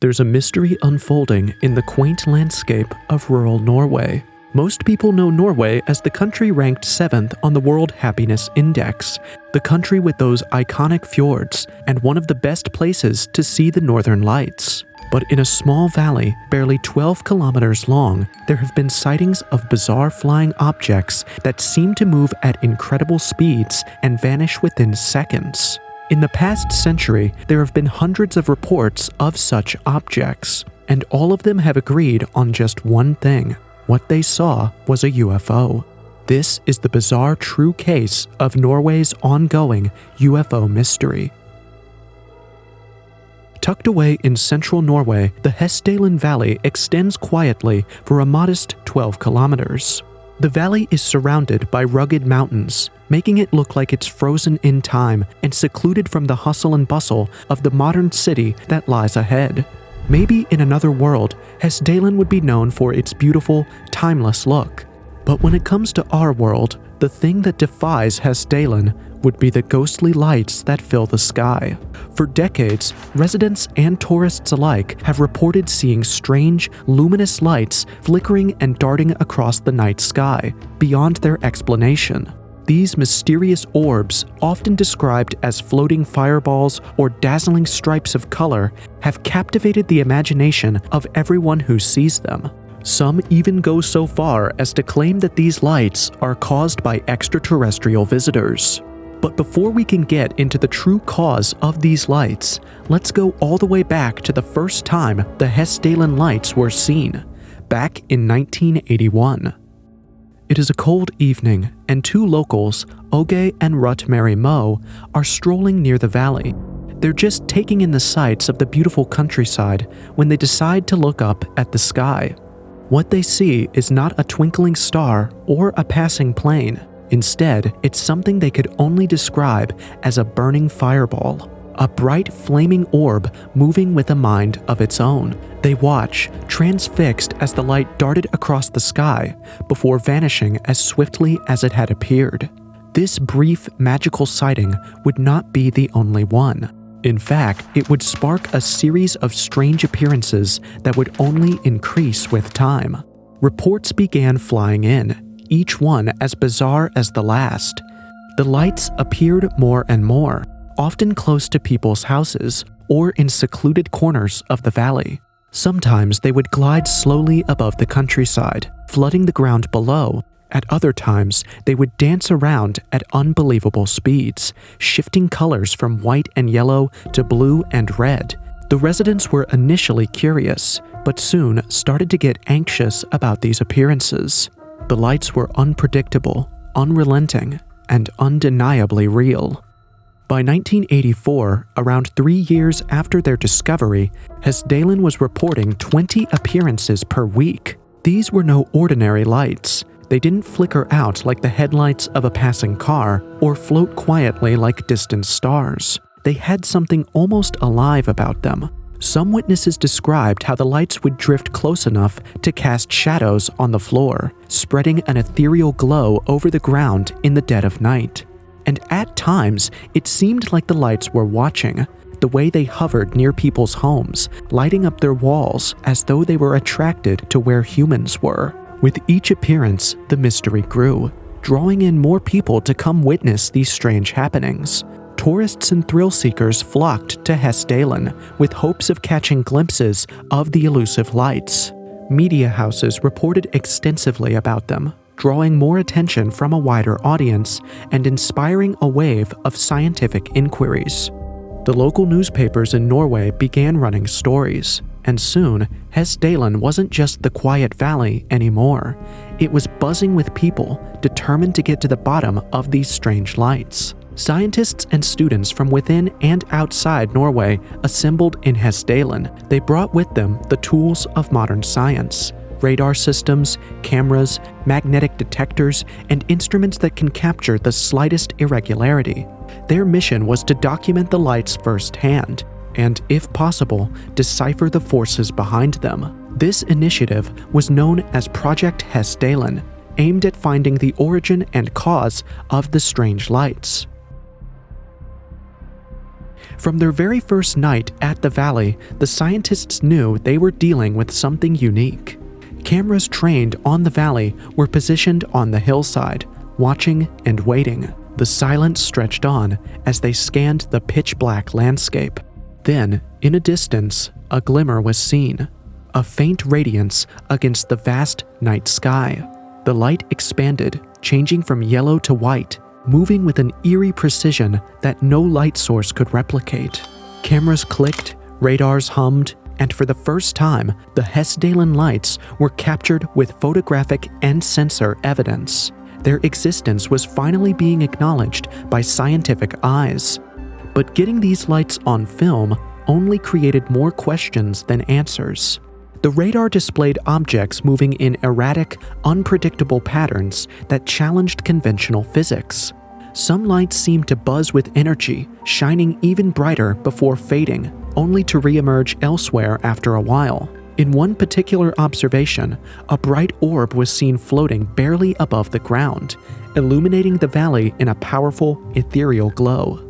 There's a mystery unfolding in the quaint landscape of rural Norway. Most people know Norway as the country ranked 7th on the World Happiness Index, the country with those iconic fjords, and one of the best places to see the Northern Lights. But in a small valley, barely 12 kilometers long, there have been sightings of bizarre flying objects that seem to move at incredible speeds and vanish within seconds. In the past century, there have been hundreds of reports of such objects, and all of them have agreed on just one thing. What they saw was a UFO. This is the bizarre true case of Norway's ongoing UFO mystery. Tucked away in central Norway, the Hessdalen Valley extends quietly for a modest 12 kilometers. The valley is surrounded by rugged mountains, making it look like it's frozen in time and secluded from the hustle and bustle of the modern city that lies ahead. Maybe in another world, Hesdalen would be known for its beautiful, timeless look. But when it comes to our world, the thing that defies Hesdalen would be the ghostly lights that fill the sky. For decades, residents and tourists alike have reported seeing strange, luminous lights flickering and darting across the night sky, beyond their explanation. These mysterious orbs, often described as floating fireballs or dazzling stripes of color, have captivated the imagination of everyone who sees them. Some even go so far as to claim that these lights are caused by extraterrestrial visitors. But before we can get into the true cause of these lights, let's go all the way back to the first time the Hessdalen Lights were seen, back in 1981. It is a cold evening, and two locals, Oge and Rut-Mary Moe, are strolling near the valley. They're just taking in the sights of the beautiful countryside when they decide to look up at the sky. What they see is not a twinkling star or a passing plane. Instead, it's something they could only describe as a burning fireball, a bright flaming orb moving with a mind of its own. They watch, transfixed as the light darted across the sky before vanishing as swiftly as it had appeared. This brief, magical sighting would not be the only one. In fact, it would spark a series of strange appearances that would only increase with time. Reports began flying in, each one as bizarre as the last. The lights appeared more and more, often close to people's houses or in secluded corners of the valley. Sometimes they would glide slowly above the countryside, flooding the ground below. At other times, they would dance around at unbelievable speeds, shifting colors from white and yellow to blue and red. The residents were initially curious, but soon started to get anxious about these appearances. The lights were unpredictable, unrelenting, and undeniably real. By 1984, around 3 years after their discovery, Hesdalen was reporting 20 appearances per week. These were no ordinary lights. They didn't flicker out like the headlights of a passing car or float quietly like distant stars. They had something almost alive about them. Some witnesses described how the lights would drift close enough to cast shadows on the floor, spreading an ethereal glow over the ground in the dead of night. And at times, it seemed like the lights were watching, the way they hovered near people's homes, lighting up their walls as though they were attracted to where humans were. With each appearance, the mystery grew, drawing in more people to come witness these strange happenings. Tourists and thrill seekers flocked to Hesdalen with hopes of catching glimpses of the elusive lights. Media houses reported extensively about them, drawing more attention from a wider audience and inspiring a wave of scientific inquiries. The local newspapers in Norway began running stories, and soon, Hesdalen wasn't just the quiet valley anymore. It was buzzing with people determined to get to the bottom of these strange lights. Scientists and students from within and outside Norway assembled in Hesdalen. They brought with them the tools of modern science: radar systems, cameras, magnetic detectors, and instruments that can capture the slightest irregularity. Their mission was to document the lights firsthand, and, if possible, decipher the forces behind them. This initiative was known as Project Hesdalen, aimed at finding the origin and cause of the strange lights. From their very first night at the valley, the scientists knew they were dealing with something unique. Cameras trained on the valley were positioned on the hillside, watching and waiting. The silence stretched on as they scanned the pitch-black landscape. Then, in a distance, a glimmer was seen, a faint radiance against the vast night sky. The light expanded, changing from yellow to white, moving with an eerie precision that no light source could replicate. Cameras clicked, radars hummed, and for the first time, the Hessdalen Lights were captured with photographic and sensor evidence. Their existence was finally being acknowledged by scientific eyes. But getting these lights on film only created more questions than answers. The radar displayed objects moving in erratic, unpredictable patterns that challenged conventional physics. Some lights seemed to buzz with energy, shining even brighter before fading, only to re-emerge elsewhere after a while. In one particular observation, a bright orb was seen floating barely above the ground, illuminating the valley in a powerful, ethereal glow.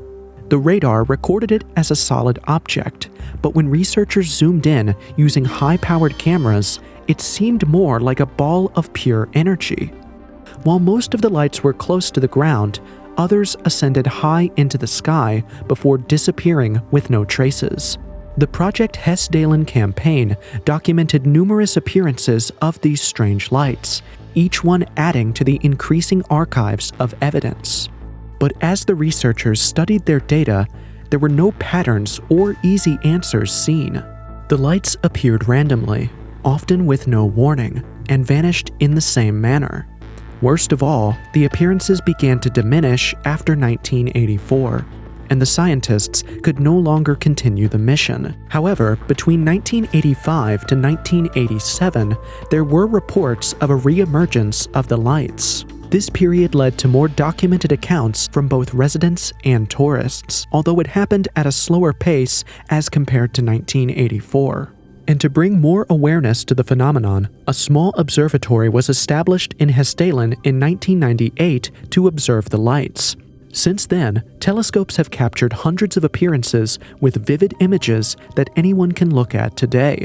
The radar recorded it as a solid object, but when researchers zoomed in using high-powered cameras, it seemed more like a ball of pure energy. While most of the lights were close to the ground, others ascended high into the sky before disappearing with no traces. The Project Hessdalen campaign documented numerous appearances of these strange lights, each one adding to the increasing archives of evidence. But as the researchers studied their data, there were no patterns or easy answers seen. The lights appeared randomly, often with no warning, and vanished in the same manner. Worst of all, the appearances began to diminish after 1984, and the scientists could no longer continue the mission. However, between 1985 to 1987, there were reports of a re-emergence of the lights. This period led to more documented accounts from both residents and tourists, although it happened at a slower pace as compared to 1984. And to bring more awareness to the phenomenon, a small observatory was established in Hessdalen in 1998 to observe the lights. Since then, telescopes have captured hundreds of appearances with vivid images that anyone can look at today.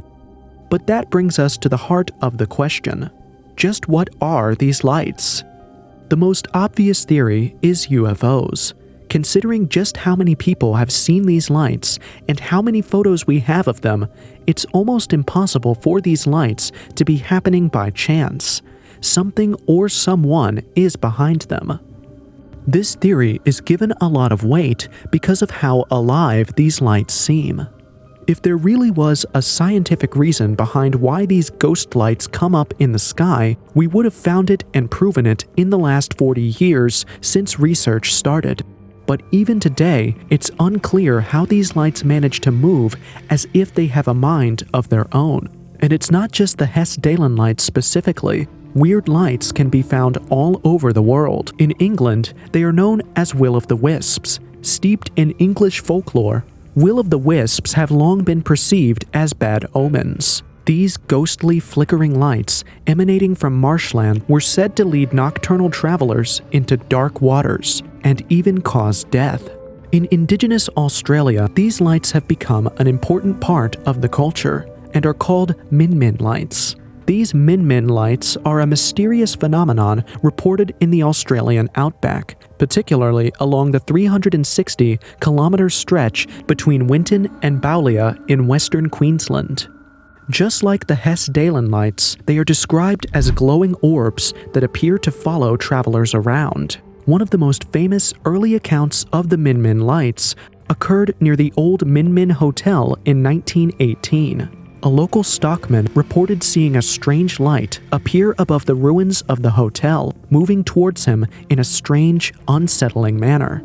But that brings us to the heart of the question. Just what are these lights? The most obvious theory is UFOs. Considering just how many people have seen these lights and how many photos we have of them, it's almost impossible for these lights to be happening by chance. Something or someone is behind them. This theory is given a lot of weight because of how alive these lights seem. If there really was a scientific reason behind why these ghost lights come up in the sky, we would have found it and proven it in the last 40 years since research started. But even today, it's unclear how these lights manage to move as if they have a mind of their own. And it's not just the Hessdalen Lights specifically. Weird lights can be found all over the world. In England, they are known as will-o'-the-wisps. Steeped in English folklore, will-o'-the-wisps have long been perceived as bad omens. These ghostly flickering lights emanating from marshland were said to lead nocturnal travelers into dark waters and even cause death. In indigenous Australia, these lights have become an important part of the culture and are called min-min lights. These min-min lights are a mysterious phenomenon reported in the Australian outback, particularly along the 360-kilometer stretch between Winton and Bowlia in western Queensland. Just like the Hessdalen Lights, they are described as glowing orbs that appear to follow travelers around. One of the most famous early accounts of the min-min lights occurred near the old Min-min Hotel in 1918. A local stockman reported seeing a strange light appear above the ruins of the hotel, moving towards him in a strange, unsettling manner.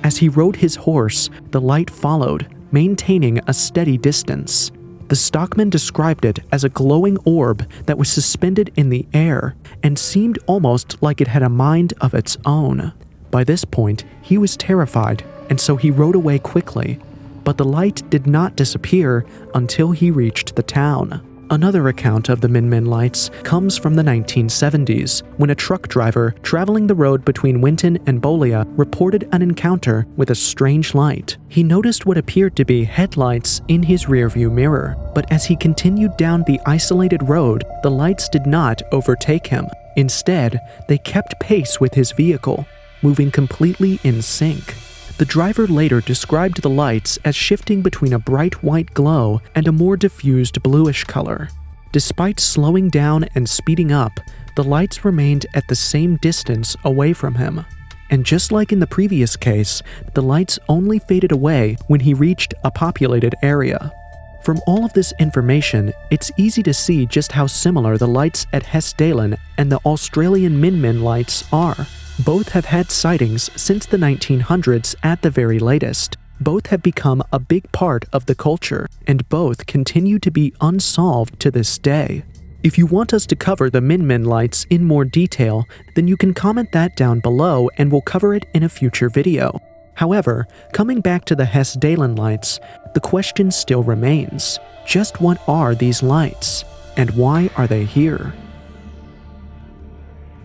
As he rode his horse, the light followed, maintaining a steady distance. The stockman described it as a glowing orb that was suspended in the air and seemed almost like it had a mind of its own. By this point, he was terrified, and so he rode away quickly. But the light did not disappear until he reached the town. Another account of the Min Min lights comes from the 1970s, when a truck driver traveling the road between Winton and Bolia reported an encounter with a strange light. He noticed what appeared to be headlights in his rearview mirror, but as he continued down the isolated road, the lights did not overtake him. Instead, they kept pace with his vehicle, moving completely in sync. The driver later described the lights as shifting between a bright white glow and a more diffused bluish color. Despite slowing down and speeding up, the lights remained at the same distance away from him. And just like in the previous case, the lights only faded away when he reached a populated area. From all of this information, it's easy to see just how similar the lights at Hessdalen and the Australian Min Min lights are. Both have had sightings since the 1900s at the very latest. Both have become a big part of the culture, and both continue to be unsolved to this day. If you want us to cover the Min Min lights in more detail, then you can comment that down below and we'll cover it in a future video. However, coming back to the Hessdalen lights, the question still remains: just what are these lights, and why are they here?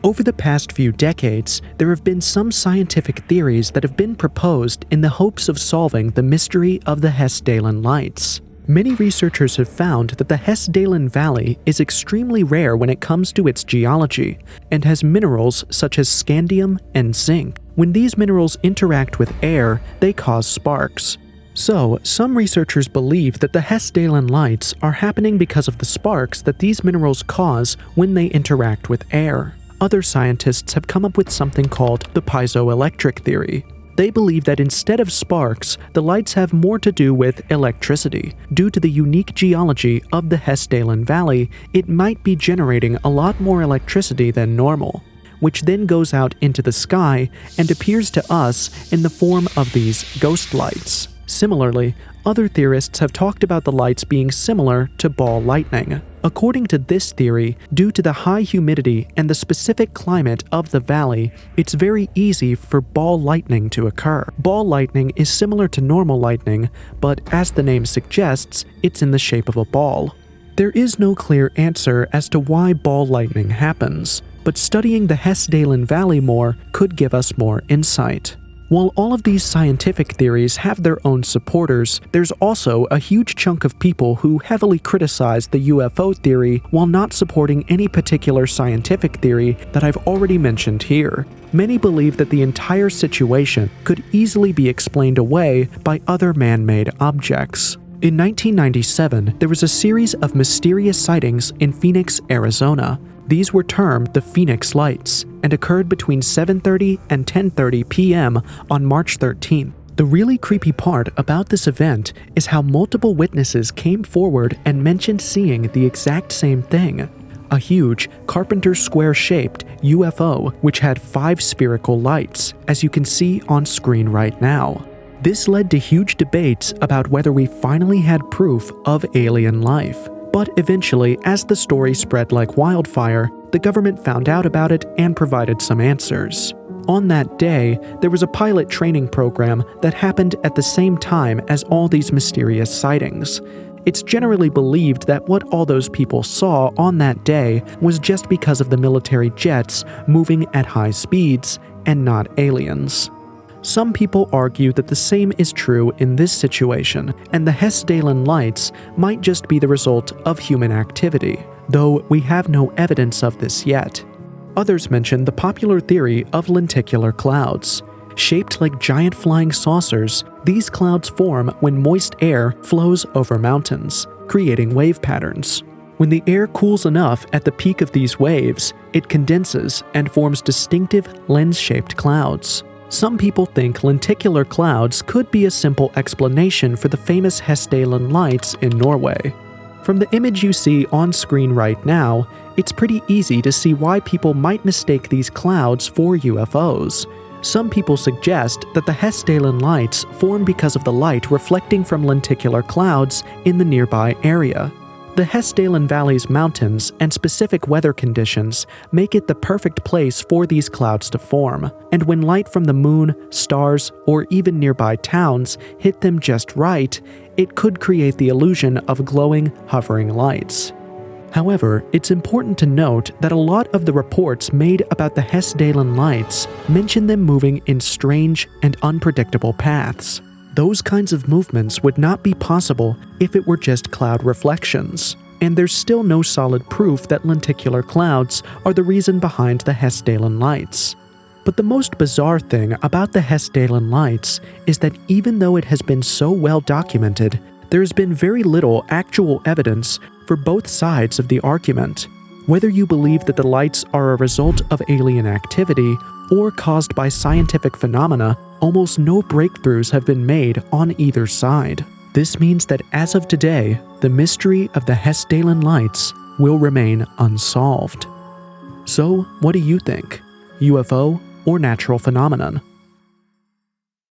Over the past few decades, there have been some scientific theories that have been proposed in the hopes of solving the mystery of the Hessdalen Lights. Many researchers have found that the Hessdalen Valley is extremely rare when it comes to its geology, and has minerals such as scandium and zinc. When these minerals interact with air, they cause sparks. So, some researchers believe that the Hessdalen Lights are happening because of the sparks that these minerals cause when they interact with air. Other scientists have come up with something called the piezoelectric theory. They believe that instead of sparks, the lights have more to do with electricity. Due to the unique geology of the Hessdalen Valley, it might be generating a lot more electricity than normal, which then goes out into the sky and appears to us in the form of these ghost lights. Similarly, other theorists have talked about the lights being similar to ball lightning. According to this theory, due to the high humidity and the specific climate of the valley, it's very easy for ball lightning to occur. Ball lightning is similar to normal lightning, but as the name suggests, it's in the shape of a ball. There is no clear answer as to why ball lightning happens, but studying the Hessdalen Valley more could give us more insight. While all of these scientific theories have their own supporters, there's also a huge chunk of people who heavily criticize the UFO theory while not supporting any particular scientific theory that I've already mentioned here. Many believe that the entire situation could easily be explained away by other man-made objects. In 1997, there was a series of mysterious sightings in Phoenix, Arizona. These were termed the Phoenix Lights and occurred between 7:30 and 10:30 p.m. on March 13th. The really creepy part about this event is how multiple witnesses came forward and mentioned seeing the exact same thing: a huge, carpenter square-shaped UFO which had 5 spherical lights, as you can see on screen right now. This led to huge debates about whether we finally had proof of alien life. But eventually, as the story spread like wildfire, the government found out about it and provided some answers. On that day, there was a pilot training program that happened at the same time as all these mysterious sightings. It's generally believed that what all those people saw on that day was just because of the military jets moving at high speeds and not aliens. Some people argue that the same is true in this situation, and the Hessdalen Lights might just be the result of human activity, though we have no evidence of this yet. Others mention the popular theory of lenticular clouds. Shaped like giant flying saucers, these clouds form when moist air flows over mountains, creating wave patterns. When the air cools enough at the peak of these waves, it condenses and forms distinctive lens-shaped clouds. Some people think lenticular clouds could be a simple explanation for the famous Hessdalen Lights in Norway. From the image you see on screen right now, it's pretty easy to see why people might mistake these clouds for UFOs. Some people suggest that the Hessdalen Lights form because of the light reflecting from lenticular clouds in the nearby area. The Hessdalen Valley's mountains and specific weather conditions make it the perfect place for these clouds to form, and when light from the moon, stars, or even nearby towns hit them just right, it could create the illusion of glowing, hovering lights. However, it's important to note that a lot of the reports made about the Hessdalen Lights mention them moving in strange and unpredictable paths. Those kinds of movements would not be possible if it were just cloud reflections, and there's still no solid proof that lenticular clouds are the reason behind the Hessdalen Lights. But the most bizarre thing about the Hesdalen Lights is that even though it has been so well documented, there has been very little actual evidence for both sides of the argument. Whether you believe that the lights are a result of alien activity or caused by scientific phenomena, almost no breakthroughs have been made on either side. This means that as of today, the mystery of the Hesdalen Lights will remain unsolved. So, what do you think? UFO or natural phenomenon?